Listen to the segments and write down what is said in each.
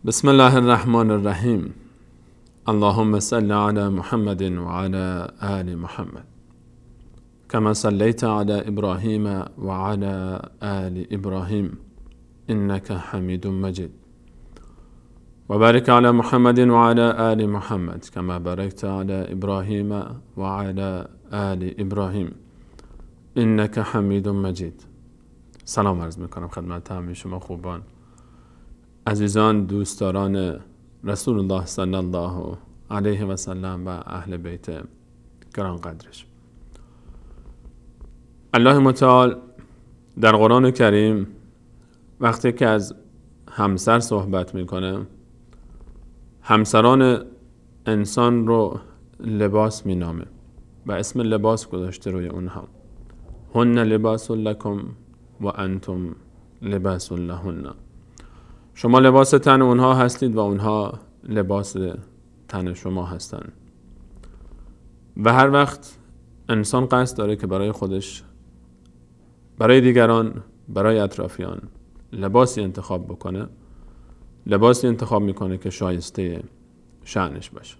بسم الله الرحمن الرحیم. اللهم صل علی محمد وعلى آل محمد كما صليت على ابراهیم وعلى آل ابراهیم انك حمید مجید وبارك على محمد وعلى آل محمد كما باركت على ابراهیم وعلى آل ابراهیم انك حمید مجید. سلام عرض میکنم خدمت همه شما خوبان، عزیزان، دوستداران رسول الله صلی الله علیه و سلم و اهل بیت گران قدرش. الله متعال در قرآن کریم وقتی که از همسر صحبت میکنه، همسران انسان رو لباس مینامه و اسم لباس گذاشته روی اونها. هن لباس لکم و انتم لباس لهن. شما لباس تن اونها هستید و اونها لباس تن شما هستند. و هر وقت انسان قصد داره که برای خودش، برای دیگران، برای اطرافیان لباسی انتخاب بکنه، لباسی انتخاب میکنه که شایسته شأنش باشه.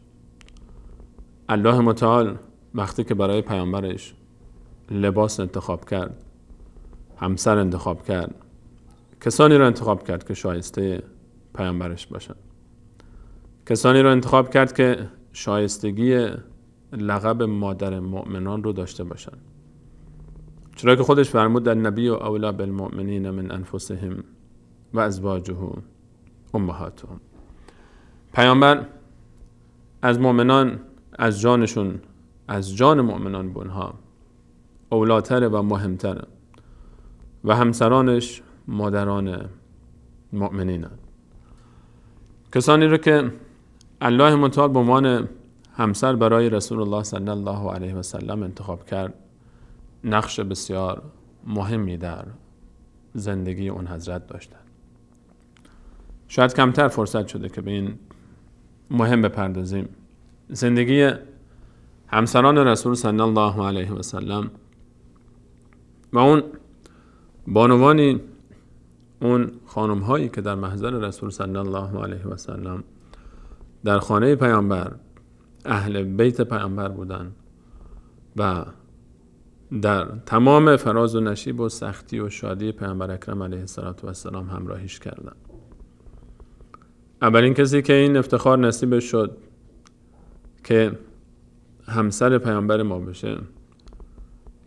الله متعال وقتی که برای پیامبرش لباس انتخاب کرد، همسر انتخاب کرد، کسانی رو انتخاب کرد که شایسته پیامبرش باشن، کسانی رو انتخاب کرد که شایستگی لقب مادر مؤمنان رو داشته باشن، چرا که خودش فرمود در نبی و اولا بالمؤمنین من انفسهم و ازواجه امهاتهم. پیامبر از مؤمنان، از جانشون، از جان مؤمنان به اونها اولاتره و مهمتره و همسرانش مادران مؤمنینن. کسانی رو که الله متعال به عنوان همسر برای رسول الله صلی الله علیه و سلم انتخاب کرد، نقش بسیار مهمی در زندگی اون حضرت داشتن. شاید کمتر فرصت شده که به این مهم بپردازیم. زندگی همسران رسول صلی الله علیه و سلم و اون بانوانی، اون خانم هایی که در محضر رسول صلی الله علیه و سلم در خانه پیامبر اهل بیت پیامبر بودن و در تمام فراز و نشیب و سختی و شادی پیامبر اکرم علیه السلام همراهیش کردن. اولین کسی که این افتخار نصیبش شد که همسر پیامبر ما بشه،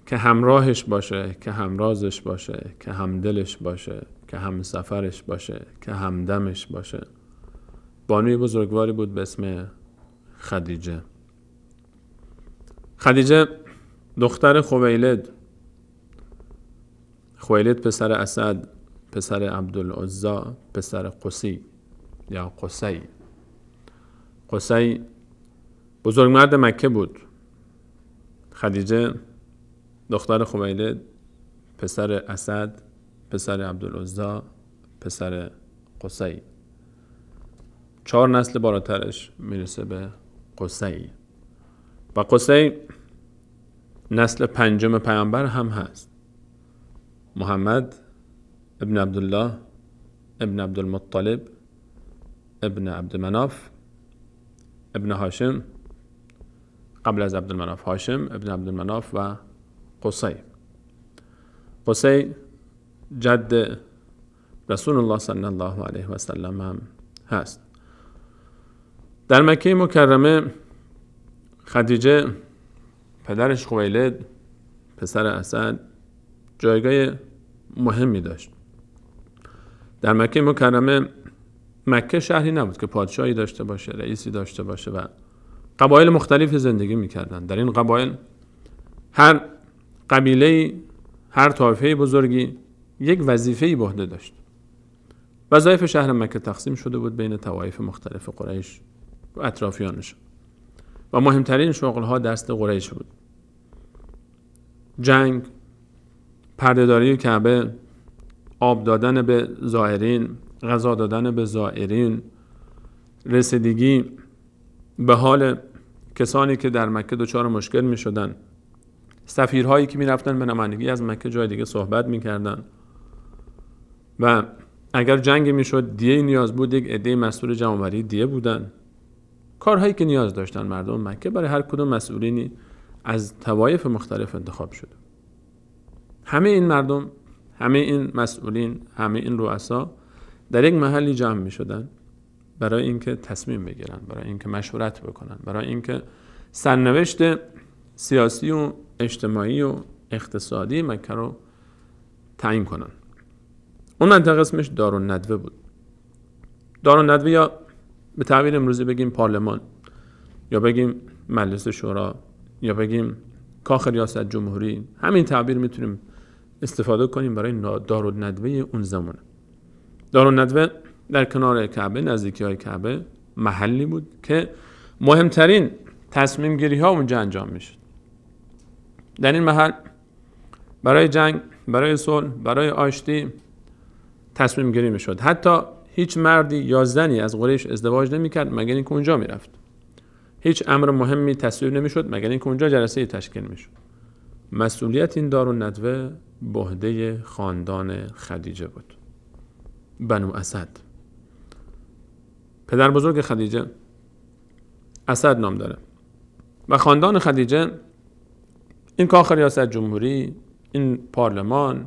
که همراهش باشه، که همرازش باشه، که همدلش باشه، که همسفرش باشه، که همدمش باشه، بانوی بزرگواری بود به اسم خدیجه. خدیجه دختر خویلد پسر اسد، پسر عبدالعزا، پسر قسی یا قسی بزرگمرد مکه بود. خدیجه دختر خویلد، پسر اسد، پسر عبدالعزا، پسر قسی، 4 نسل بالاترش میرسه به قسی و قسی نسل 5 پیامبر هم هست. محمد ابن عبدالله ابن عبدالمطلب ابن عبدمناف ابن هاشم، قبل از عبدالمناف هاشم ابن عبدالمناف و قسی جد رسول الله صلی الله علیه و سلم هم هست. در مکه مکرمه خدیجه پدرش خویلد پسر اسد جایگاه مهمی داشت. در مکه مکرمه، مکه شهری نبود که پادشاهی داشته باشه، رئیسی داشته باشه و قبایل مختلفی زندگی میکردن. در این قبایل هر قبیله، هر طایفه بزرگی یک وظیفه‌ای به عهده داشت. وظایف شهر مکه تقسیم شده بود بین طوایف مختلف قریش و اطرافیانش و مهمترین شغلها دست قریش بود: جنگ، پرده‌داری کعبه، آب دادن به زائرین، غذا دادن به زائرین، رسیدگی به حال کسانی که در مکه دچار مشکل می شدن، سفیرهایی که می رفتن به نمایندگی از مکه جای دیگه صحبت می کردن و اگر جنگ میشد دیه نیاز بود، یک عده مسئول جمع‌آوری دیه بودن. کارهایی که نیاز داشتن مردم مکه، برای هر کدوم مسئولینی از طوایف مختلف انتخاب شده. همه این مردم، همه این مسئولین، همه این رؤسا در یک محلی جمع می شدن برای اینکه تصمیم بگیرن، برای اینکه مشورت بکنن، برای اینکه سرنوشت سیاسی و اجتماعی و اقتصادی مکه رو تعیین کنن. اون منطقه اسمش دارالندوه بود. دارالندوه، یا به تعبیر امروزی بگیم پارلمان، یا بگیم مجلس شورا، یا بگیم کاخ ریاست جمهوری، همین تعبیر میتونیم استفاده کنیم برای دارالندوه اون زمان. دارالندوه در کنار کعبه، نزدیکی های کعبه، محلی بود که مهمترین تصمیم گیری ها اونجا انجام میشد. در این محل برای جنگ، برای صلح، برای آشتی تصمیم گیری میشد. حتی هیچ مردی یا زنی از قریش ازدواج نمیکرد مگر اینکه اونجا میرفت. هیچ امر مهمی تصویب نمیشد مگر اینکه اونجا جلسه تشکیل میشد. مسئولیت این دارالندوه به عهده خاندان خدیجه بود، بنو اسد. پدر بزرگ خدیجه اسد نام داره و خاندان خدیجه این کاخ ریاست جمهوری، این پارلمان،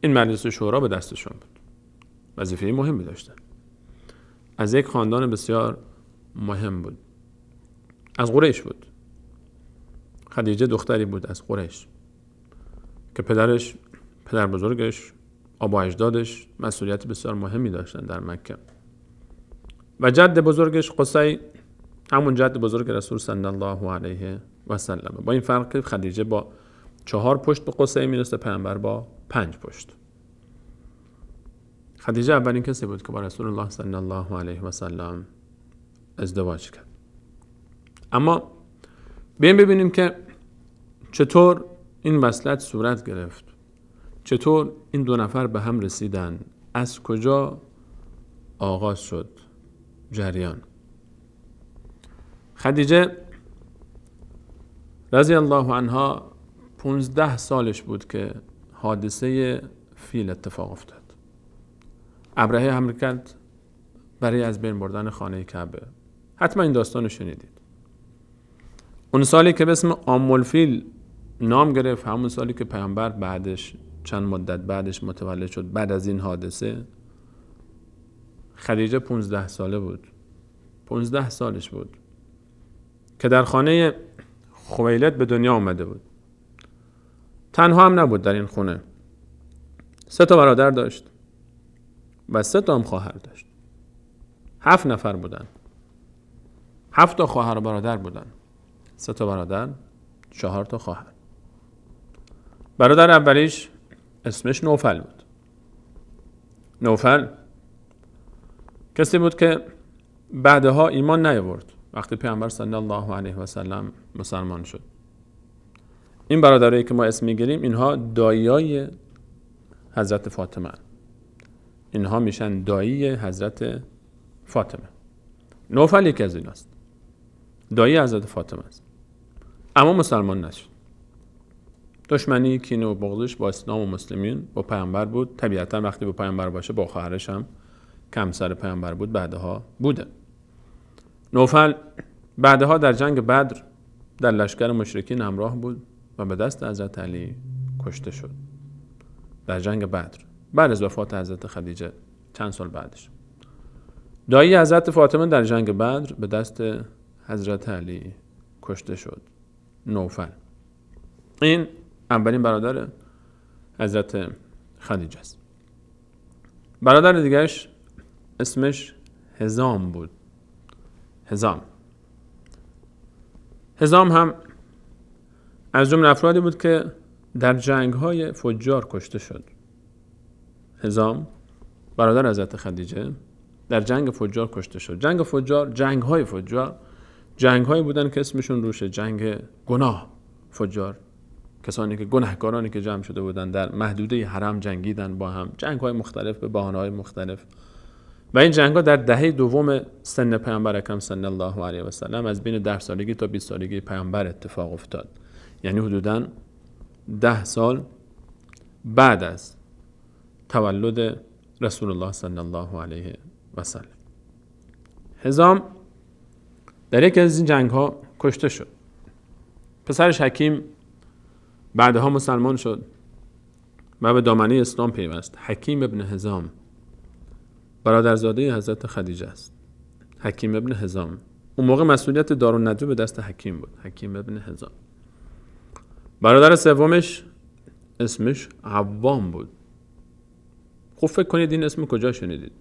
این مجلس شورا به دستشون بود. وظیفه مهمی داشتن. از یک خاندان بسیار مهم بود. از قریش بود. خدیجه دختری بود از قریش که پدرش، پدر بزرگش، آبا اجدادش مسئولیت بسیار مهمی داشتن در مکه. و جد بزرگش قصی، همون جد بزرگ رسول صلی الله علیه و سلم. با این فرق که خدیجه با 4 پشت به قصی میرسه، پیامبر با 5 پشت. خدیجه اولین کسی بود که با رسول الله صلی الله علیه و سلم ازدواج کرد. اما بیایم ببینیم که چطور این وصلت صورت گرفت، چطور این دو نفر به هم رسیدن، از کجا آغاز شد جریان. خدیجه رضی الله عنها 15 سالش بود که حادثه فیل اتفاق افتاد. ابرهه حمله کرد برای از بین بردن خانه کعبه. حتما این داستانو شنیدید. اون سالی که به اسم عام الفیل نام گرفت، همون سالی که پیامبر بعدش، چند مدت بعدش متولد شد، بعد از این حادثه، خدیجه 15 ساله بود. 15 سالش بود که در خانه خویلد به دنیا آمده بود. تنها هم نبود در این خونه. 3 تا برادر داشت و 3 تا هم خواهر داشت. 7 نفر بودن. 7 تا خواهر و برادر بودن. 3 تا برادر، 4 تا خواهر. برادر اولیش اسمش نوفل بود. نوفل کسی بود که بعدها ایمان نیاورد وقتی پیامبر صلی الله علیه و سلم مسلمان شد. این برادرایی که ما اسم میگیریم، اینها داییای حضرت فاطمه. اینها میشن دایی حضرت فاطمه. نوفل یکی از ایناست. دایی حضرت فاطمه است. اما مسلمان نشد. دشمنی، کینه و بغضش با اسلام و مسلمین، با پیامبر بود. طبیعتا وقتی با پیامبر باشه، با خواهرش هم که همسر پیامبر بود بعدها بوده. نوفل بعدها در جنگ بدر در لشکر مشرکین همراه بود و به دست حضرت علی کشته شد. در جنگ بدر، بعد از وفات حضرت خدیجه چند سال بعدش. دایی حضرت فاطمه در جنگ بدر به دست حضرت علی کشته شد. نوفل این اولین برادر حضرت خدیجه است. برادر دیگرش اسمش حزام بود. حزام هم از جمله افرادی بود که در جنگ‌های فجار کشته شد. حزام برادر حضرت خدیجه در جنگ فجار کشته شد. جنگ فجار، جنگ‌های فجار، جنگ‌هایی بودن که اسمشون روشه. جنگ گناه، فجار، کسانی که گناهکارانی که جمع شده بودن در محدوده حرم جنگیدن با هم، جنگ‌های مختلف به بهانه‌های مختلف. و این جنگ‌ها در دهه دوم سن پیامبر اکرم صلی الله علیه و سلم از بین 10 سالگی تا 20 سالگی پیامبر اتفاق افتاد. یعنی حدوداً 10 سال بعد از تولد رسول الله صلی الله علیه و سلم. حزام در یکی از این جنگ ها کشته شد. پسرش حکیم بعدها مسلمان شد و به دامنه اسلام پیوست. حکیم ابن حزام برادرزاده حضرت خدیجه است. حکیم ابن حزام اون موقع مسئولیت دارالندوه به دست حکیم بود. حکیم ابن حزام. برادر سومش اسمش عوام بود. خوب فکر کنید این اسم کجا شنیدید؟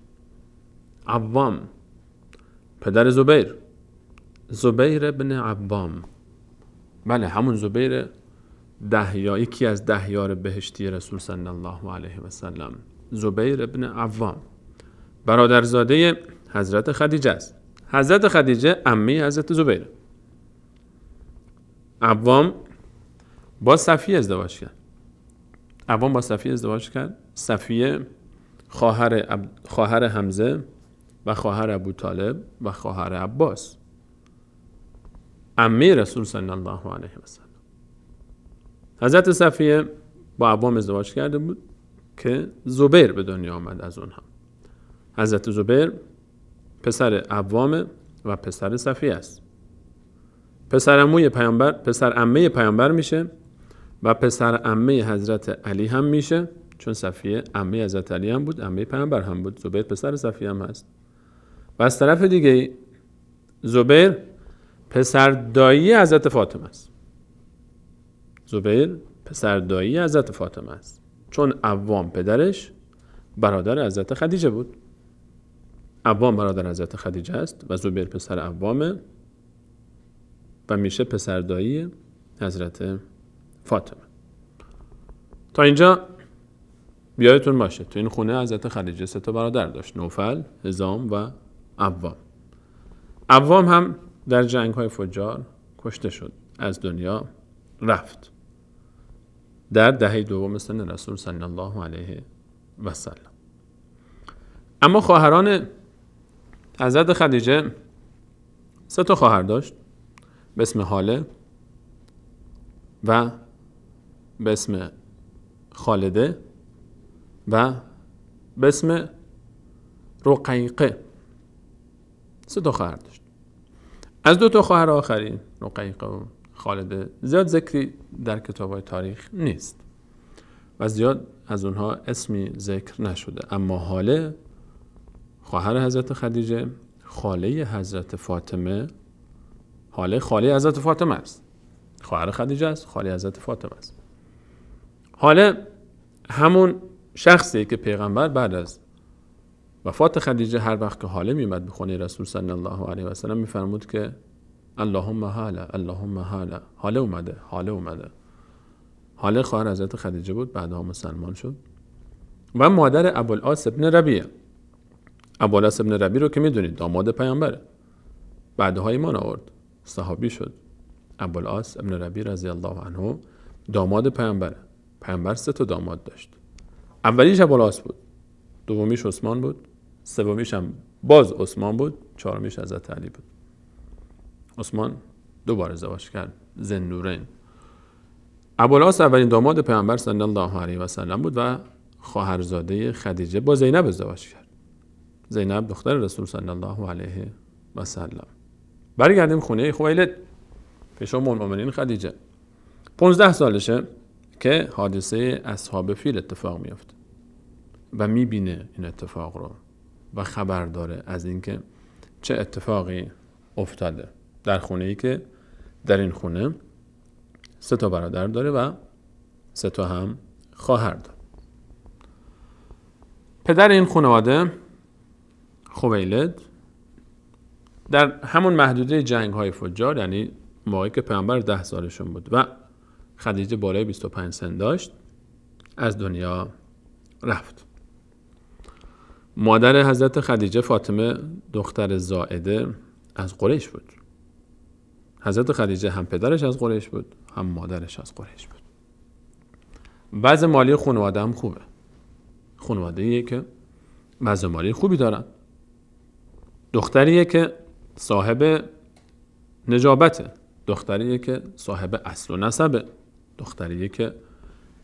عوام، پدر زبیر، زبیر ابن عوام. بله، همون زبیر یکی از 10 یار بهشتی رسول صلی الله علیه و سلم، زبیر ابن عوام، برادرزاده حضرت خدیجه است. حضرت خدیجه عمه حضرت زبیر. عوام با صفیه ازدواج کرد. صفیه خواهر حمزه و خواهر ابو طالب و خواهر عباس، عمه رسول صلی الله علیه و سلم. حضرت صفیه با عوام ازدواج کرده بود که زبیر به دنیا آمد. از اونها حضرت زبیر پسر عوام و پسر صفیه است. پسر عمه پیامبر میشه و پسر عمه حضرت علی هم میشه، چون صفیه عمه حضرت علی هم بود، عمه پیامبر هم بود. زبیر پسر صفیه هم هست. و از طرف دیگه زبیر پسر دایی حضرت فاطمه است. زبیر پسر دایی حضرت فاطمه است، چون عوام پدرش برادر حضرت خدیجه بود. عوام برادر حضرت خدیجه است و زبیر پسر عوامه و میشه پسر دایی حضرت فاطمه. تا اینجا بیایتون باشه تو این خونه حضرت خدیجه 3 برادر داشت: نوفل، حزام و عوام. عوام هم در جنگ‌های فجار کشته شد، از دنیا رفت در دهه دوم سن رسول صلی الله علیه و سلم. اما خواهران حضرت خدیجه 3 خواهر داشت به اسم حاله و به اسم خالده و به اسم رقیقه. 3 خواهر داشت. از 2 خواهر آخرین، رقیقه و خالده، زیاد ذکری در کتاب‌های تاریخ نیست و زیاد از اونها اسمی ذکر نشده. اما حاله خواهر حضرت خدیجه، خاله حضرت فاطمه، حاله خاله حضرت فاطمه است، خواهر خدیجه است، خاله حضرت فاطمه است. حاله همون شخصی که پیغمبر بعد از وفات خدیجه هر وقت که حاله میمد به خونه رسول صلی الله علیه و سلم میفرمود که اللهم حاله، اللهم حاله، حاله اومده، حاله اومده. حاله خواهر حضرت خدیجه بود، بعدها مسلمان شد و مادر ابوالعاص ابن ربیعه. ابوالعاص ابن ربیع رو که میدونید داماد پیامبره، بعدها ایمان آورد، صحابی شد. ابوالعاص ابن ربیع رضی الله عنه داماد پیامبره. پیامبر 3 داماد داشت. اولیش ابوالعاص بود، دومیش عثمان بود، سومیش هم باز عثمان بود، 4میش حضرت علی بود. عثمان 2 بار ازدواج کرد، ذوالنورین. ابوالعاص اولین داماد پیامبر صلی الله علیه و سلم بود و خواهرزاده خدیجه با زینب ازدواج کرد. زینب دختر رسول صلی الله علیه و سلم. برگردیم خونه خویلد پیش ام المؤمنین خدیجه. 15 سالشه که حادثه اصحاب فیل اتفاق میفته و میبینه این اتفاق رو و خبر داره از اینکه چه اتفاقی افتاده در خونه‌ای که در این خونه 3 برادر داره و 3 هم خواهر داره. پدر این خانواده خویلد در همون محدوده جنگ‌های فجار، یعنی موقعی که پیامبر 10 سالشون بود و خدیجه بالای 25 سن داشت، از دنیا رفت. مادر حضرت خدیجه فاطمه دختر زائده از قریش بود. حضرت خدیجه هم پدرش از قریش بود، هم مادرش از قریش بود. وضع مالی خانواده هم خوبه. خانواده‌ایه که وضع مالی خوبی دارن. دختریه که صاحب نجابته، دختریه که صاحب اصل و نسبه، دختریه که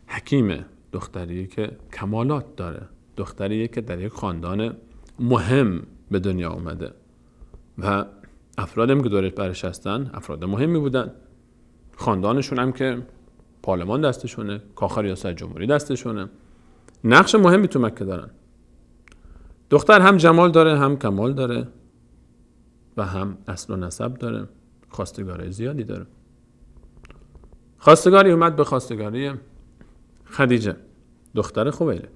حکیمه، دختریه که کمالات داره، دختریه که در یک خاندان مهم به دنیا اومده و افرادی که دورش برش هستن افراد مهمی بودن. خاندانشون هم که پارلمان دستشونه، کاخ ریاست جمهوری دستشونه، نقش مهمی تو مکه دارن. دختر هم جمال داره، هم کمال داره و هم اصل و نسب داره، خواستگارای زیادی داره. خواستگاری اومد به خواستگاری خدیجه دختر خویلد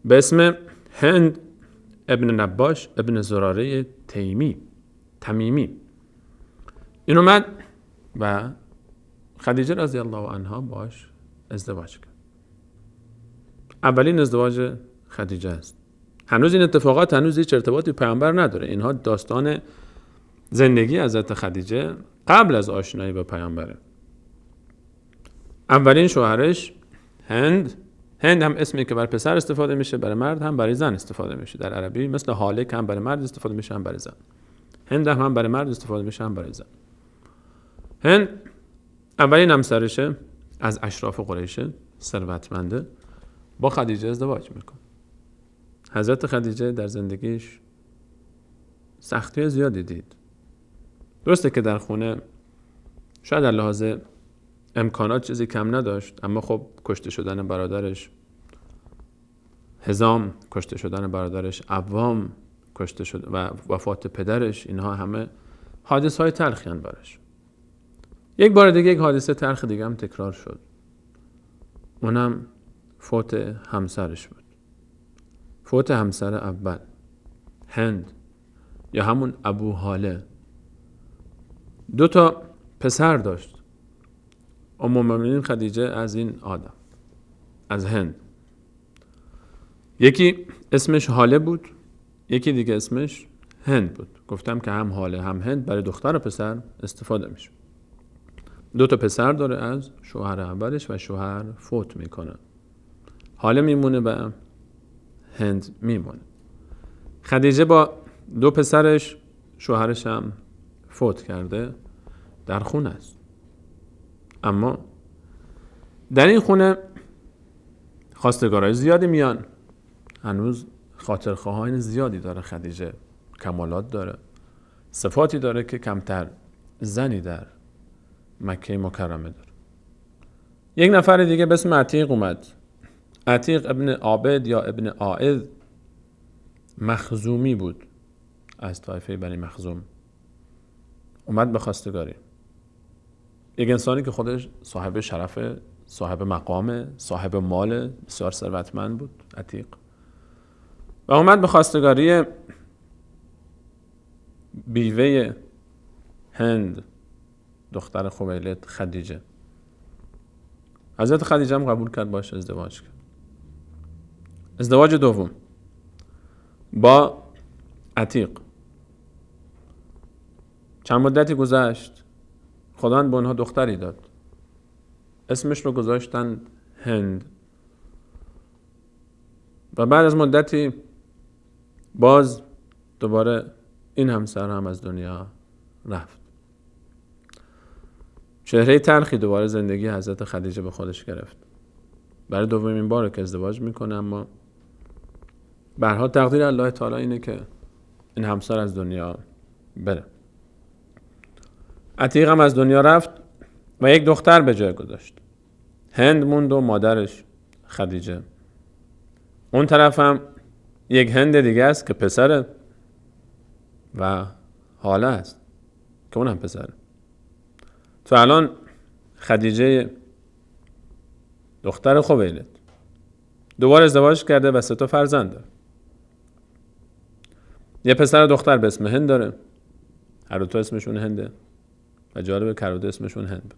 به اسم هند ابن نباش ابن زراره تمیمی. این اومد و خدیجه رضی الله عنها باش ازدواج کرد. اولین ازدواج خدیجه است. هنوز این اتفاقات هیچ ارتباطی پیامبر نداره. اینها داستان زندگی حضرت خدیجه قبل از آشنایی با پیامبره. اولین شوهرش هند هم اسمی که برای پسر استفاده میشه، برای مرد هم برای زن استفاده میشه. در عربی مثل هالک هم برای مرد استفاده میشه هم برای زن. هند هم برای مرد استفاده میشه هم برای زن. هند اولین همسرشه، از اشراف قریشه، ثروتمنده، با خدیجه ازدواج میکنه. حضرت خدیجه در زندگیش سختی زیادی دید. درسته که در خونه شاید در لحاظ امکانات چیزی کم نداشت، اما خب کشته شدن برادرش هزام، کشته شدن برادرش عوام، کشته شد و وفات پدرش، اینها همه حادثه های تلخی ان برش. یک بار دیگه یک حادثه تلخ دیگه هم تکرار شد. اونم فوت همسرش بود. فوت همسر اول هند یا همون ابو هاله. 2 پسر داشت ام المؤمنین خدیجه از این آدم، از هند. یکی اسمش حاله بود، یکی دیگه اسمش هند بود. گفتم که هم حاله هم هند برای دختر و پسر استفاده میشه. 2 پسر داره از شوهر اولش و شوهر فوت میکنه. حاله میمونه و هند میمونه. خدیجه با 2 پسرش، شوهرش هم فوت کرده، در خونه است. اما در این خونه خواستگارای زیادی میان. هنوز خاطرخواهان زیادی داره خدیجه، کمالات داره، صفاتی داره که کمتر زنی در مکه مکرمه داره. یک نفر دیگه به اسم عتیق اومد. عتیق ابن عابد یا ابن عائذ مخزومی بود، از طایفه بنی مخزوم. اومد به خواستگاری. یک انسانی که خودش صاحب شرف، صاحب مقام، صاحب مال، بسیار ثروتمند بود عتیق. و اومد به خواستگاری بیوه هند دختر خویلد خدیجه. حضرت خدیجه هم قبول کرد، باش ازدواج کرد. ازدواج دوم با عتیق. چند مدتی گذشت، خداوند به اونها دختری داد. اسمش رو گذاشتن هند. و بعد از مدتی باز دوباره این همسر هم از دنیا رفت. چهره تلخی دوباره زندگی حضرت خدیجه به خودش گرفت. برای دومین باره که ازدواج میکنه، اما به هر حال تقدیر الله تعالی اینه که این همسر از دنیا بره. عتیق هم از دنیا رفت و یک دختر به جای گذاشت. هند موند و مادرش خدیجه. اون طرف هم یک هند دیگه است که پسره و حاله است که اون هم پسره. تو الان خدیجه دختر خویلد دوباره ازدواج کرده و 3 فرزند داره. یه پسر دختر به اسم هند داره، هر 2 اسمشون هنده و جالبه که هر 2 اسمشون هند.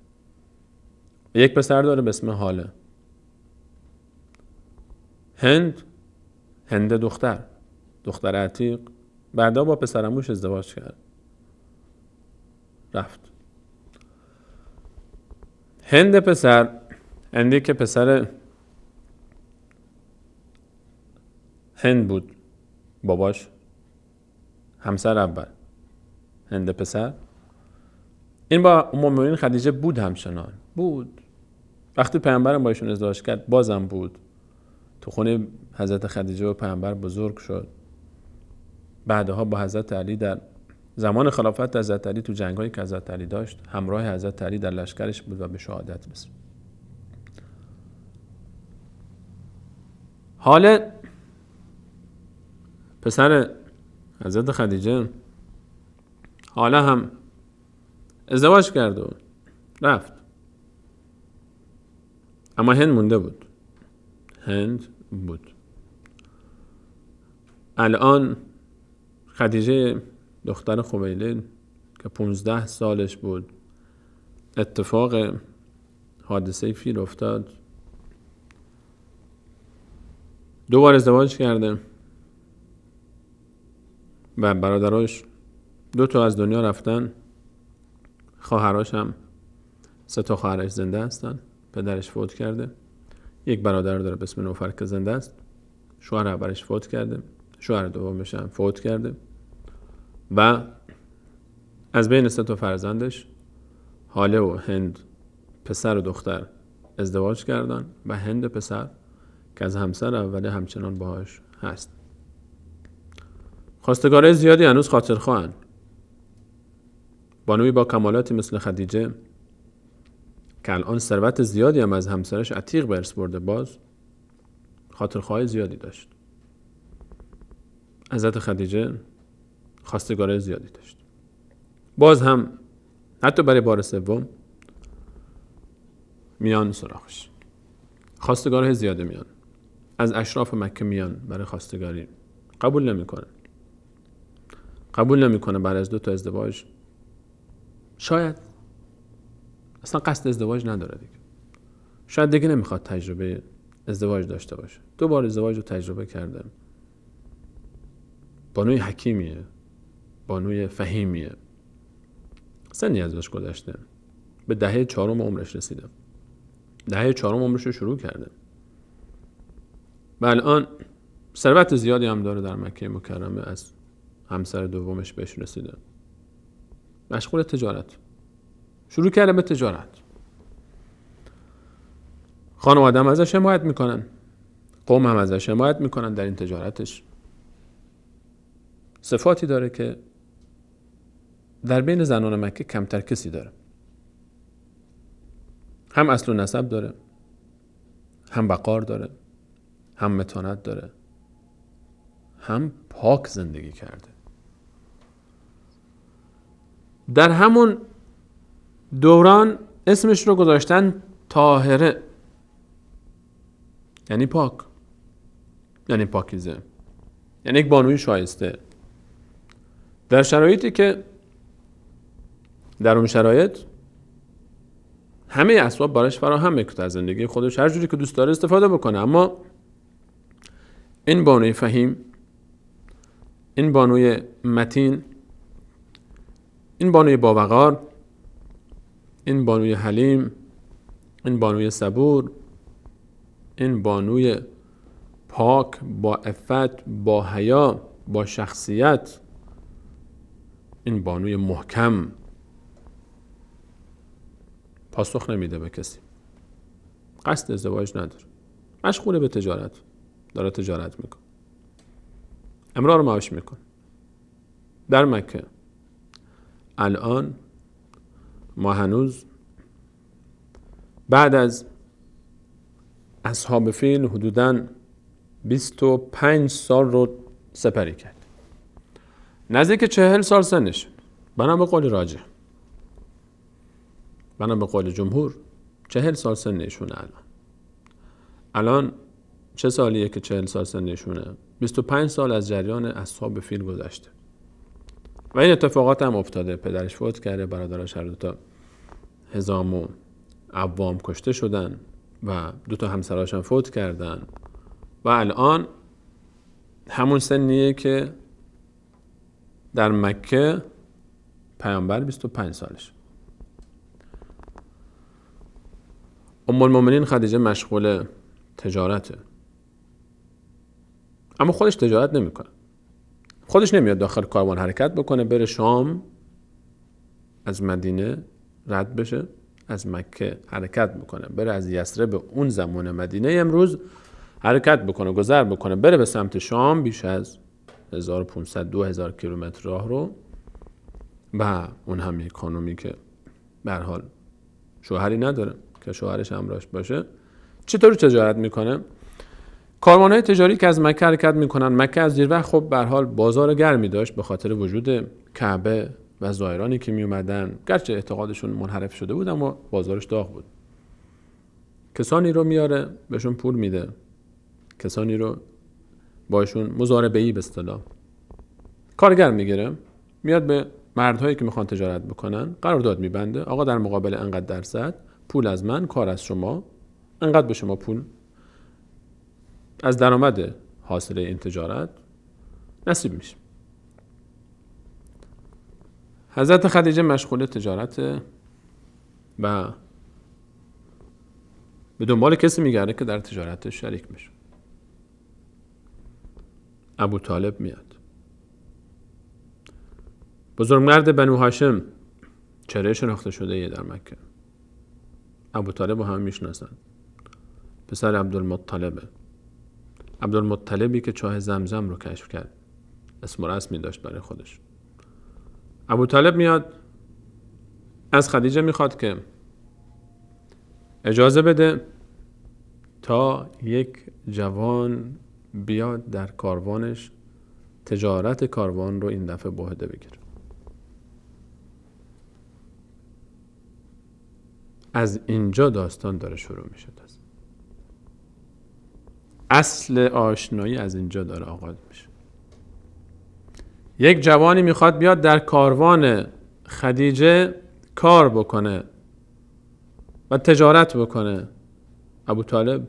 یک پسر داره به اسم حاله. هند دختر عتیق بعدا با پسرعموش ازدواج کرد، رفت. هندی که پسر هند بود، باباش همسر اول، هند پسر، این با ام المؤمنین خدیجه بود، همچنان بود. وقتی پیامبرم با ایشون ازدواج کرد بازم بود. تو خونه حضرت خدیجه و پیامبر بزرگ شد. بعدها با حضرت علی در زمان خلافت حضرت علی تو جنگایی که حضرت علی داشت همراه حضرت علی در لشکرش بود و به شهادت رسید. حال پسر حضرت خدیجه حالا هم ازدواج کرد و رفت، اما هند مونده بود. الان خدیجه دختر خویلد که 15 سالش بود اتفاق حادثه فیل افتاد، 2 بار ازدواج کرده و برادراش 2 تا از دنیا رفتن، خواهراش هم 3 تا خواهرش زنده هستن، پدرش فوت کرده. 1 برادر داره به اسم نوفر که زنده است، شوهر اولش فوت کرده، شوهر دومش هم فوت کرده و از بین 3 تا فرزندش حاله و هند پسر و دختر ازدواج کردن و هند پسر که از همسر اولی همچنان باهاش هست. خواستگارای زیادی هنوز خاطرخواهن. بانوی با کمالاتی مثل خدیجه که الان ثروت زیادی هم از همسرش عتیق به ارث برده، باز خاطرخواهی زیادی داشت. حضرت خدیجه خواستگارای زیادی داشت. باز هم حتی برای بار سوم میان سراغش. خواستگارای زیاده میان. از اشراف مکه میان برای خواستگاری. قبول نمیکنه بعد از 2 تا ازدواج. شاید اصلا قصد ازدواج نداره دیگه. شاید دیگه نمیخواد تجربه ازدواج داشته باشه. 2 بار ازدواج رو تجربه کرده. بانوی حکیمیه، بانوی فهیمیه، سنی ازش گذشته، به دهه 4 عمرش رسیده، دهه 4 عمرش رو شروع کرده و الان ثروت زیادی هم داره در مکه مکرمه. از همسر دومش بهش رسیده، مشغول تجارت، شروع کرده به تجارت. خانواده هم ازش حمایت میکنن، قوم هم ازش حمایت میکنن در این تجارتش. صفاتی داره که در بین زنان مکه کمتر کسی داره. هم اصل و نسب داره، هم وقار داره، هم متانت داره، هم پاک زندگی کرده. در همون دوران اسمش رو گذاشتن طاهره، یعنی پاک، یعنی پاکیزه، یعنی یک بانوی شایسته. در شرایطی که در اون شرایط همه اسباب براش فراهمه که از زندگی خودش هر جوری که دوست داره استفاده بکنه، اما این بانوی فهیم، این بانوی متین، این بانوی باوقار، این بانوی حلیم، این بانوی صبور، این بانوی پاک، با عفت، با حیا، با شخصیت، این بانوی محکم پاسخ نمیده به کسی، قصد ازدواج نداره، مشغول به تجارت، داره تجارت میکنه، امرار معاش میکنه. در مکه الان ما هنوز بعد از اصحاب فیل حدوداً 25 سال رو سپری کرد، نزدیک 40 سال سنش، بنا به قول راجح، بنا به قول جمهور 40 سال سنشونه. الان چه سالیه که 40 سال سنشونه؟ 25 سال از جریان اصحاب فیل گذشته و این اتفاقات هم افتاده. پدرش فوت کرده، برادرش هر 2 تا حزام و عوام کشته شدن و 2 تا همسراش هم فوت کردن و الان همون سنیه که در مکه پیامبر 25 سالش. ام المؤمنین خدیجه مشغول تجارته، اما خودش تجارت نمیکنه. خودش نمیاد داخل کاروان حرکت بکنه بره شام، از مدینه رد بشه، از مکه حرکت بکنه بره از یثرب اون زمان مدینه امروز حرکت بکنه، گذر بکنه، بره به سمت شام، بیش از 1500-2000 کیلومتر راه رو، و اون هم یک خانومی که به هر حال شوهری نداره که شوهرش همراهش باشه، چطور تجارت میکنه؟ کاروان‌های تجاری که از مکه حرکت میکنن، مکه از دیر وقت خب به هر حال بازار گرمی داشت به خاطر وجود کعبه و زائرانی که می اومدن، گرچه اعتقادشون منحرف شده بود اما بازارش داغ بود. کسانی رو میاره بهشون پول میده، کسانی رو باشون مزاربه‌ای به اصطلاح کارگر میگیره، میاد به مردهایی که میخوان تجارت بکنن قرارداد میبنده، آقا در مقابل انقدر درصد پول از من، کار از شما، انقدر به شما پول از درآمد حاصل این تجارت نصیب میشه. حضرت خدیجه مشغول تجارت و به دنبال کسی میگرده که در تجارت شریک میشه. ابو طالب میاد، بزرگمرد بنو هاشم، چهره شناخته شده یه در مکه. ابو طالب رو هم میشناسن، پسر عبدالمطلبه. عبدالمطلبی که چاه زمزم رو کشف کرد، اسم و رسمی داشت برای خودش. ابو طالب میاد از خدیجه میخواد که اجازه بده تا یک جوان بیاد در کاروانش تجارت کاروان رو این دفعه به عهده بگیره. از اینجا داستان داره شروع میشه. اصل آشنایی از اینجا داره آغاز میشه. یک جوانی میخواد بیاد در کاروان خدیجه کار بکنه و تجارت بکنه. ابو طالب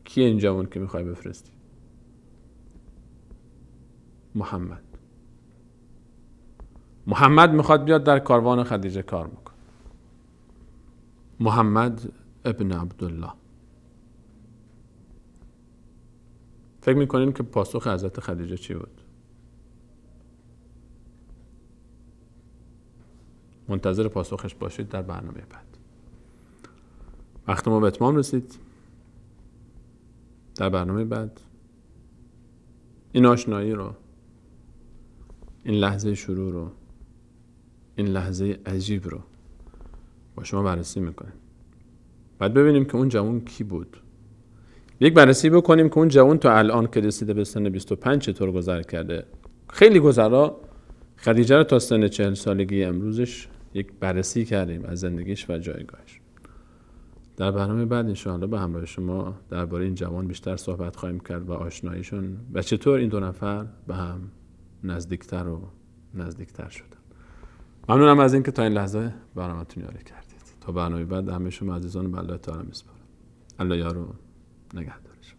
کیه این جوان که میخوای بفرستی؟ محمد میخواد بیاد در کاروان خدیجه کار بکنه. محمد ابن عبدالله. فکر میکنین که پاسخ حضرت خدیجه چی بود؟ منتظر پاسخش باشید در برنامه بعد. وقت ما به اتمام رسید. در برنامه بعد این آشنایی رو، این لحظه شروع رو، این لحظه عجیب رو با شما بررسی میکنیم. بعد ببینیم که اون جوان کی بود. یک بررسی بکنیم که اون جوان تا الان که رسیده به سن 25 چطور گذر کرده. خیلی گذرا خدیجه رو تا سن 40 سالگی امروزش یک بررسی کردیم از زندگیش و جایگاهش. در برنامه بعد انشاءالله به همراه شما درباره این جوان بیشتر صحبت خواهیم کرد و آشناییشون و چطور این دو نفر به هم نزدیکتر و نزدیکتر شدن. ممنونم از اینکه تا این لحظه برنامه‌تون یاری کردید. تا برنامه بعد همه شما عزیزان به الله تعالی میسپارم. الله یار و نگهدارش.